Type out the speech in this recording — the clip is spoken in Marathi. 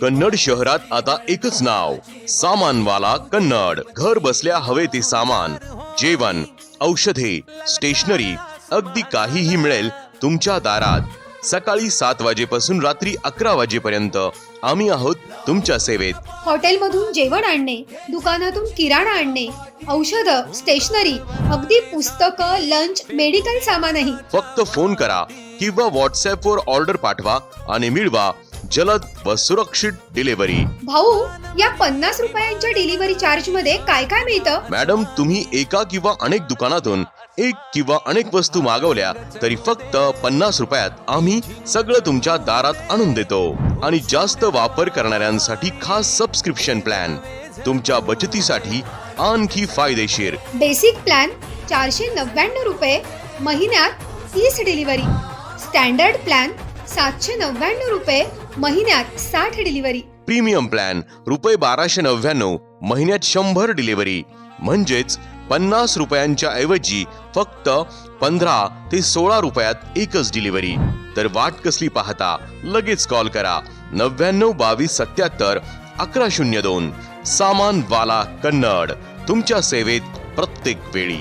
कन्नड शहरात आता एकच नाव, सामानवाला कन्नड. घर बसल्या हवे ते सामान, जेवण, औषधे, स्टेशनरी, अगदी काहीही मिळेल तुमच्या दारात. सकाळी 7 वाजेपासून रात्री 11 वाजेपर्यंत आम्ही आहोत तुमच्या सेवेत. हॉटेलमधून जेवण आणणे, दुकानातून किराणा आणणे, औषधं, स्टेशनरी, अगदी पुस्तकं, लंच, मेडिकल सामानही. फक्त फोन करा किंवा व्हॉट्सअपवर ऑर्डर पाठवा आणि मिळवा जलद व सुरक्षित डिलिव्हरी. भाऊ, या 50 रुपयांच्या डिलिव्हरी चार्ज मध्ये काय काय मिळतं? मॅडम, तुम्ही एका किंवा अनेक दुकानातून एक किंवा अनेक वस्तू मागवल्या तरी फक्त 50 रुपयात आम्ही सगळं तुमच्या दारात आणून देतो. आणि जास्त वापर करणाऱ्यांसाठी खास सबस्क्रिप्शन प्लॅन, तुमच्या बचतीसाठी आणखी फायदेशीर. बेसिक प्लॅन 499 रुपये, महिन्यात 30 डिलिव्हरी. स्टँडर्ड प्लॅन 799 रुपये, महिन्यात 60 डिलिव्हरी. प्रीमियम प्लॅन रुपये 1299, महिन्यात 100 डिलिव्हरी. म्हणजेच 50 रुपयांच्या ऐवजी फक्त 15 ते 16 रुपयात एकच डिलिव्हरी. तर वाट कसली पाहता, लगेच कॉल करा 99 22 77 1102. सामानवाला कन्नड, तुमच्या सेवेत प्रत्येक वेळी.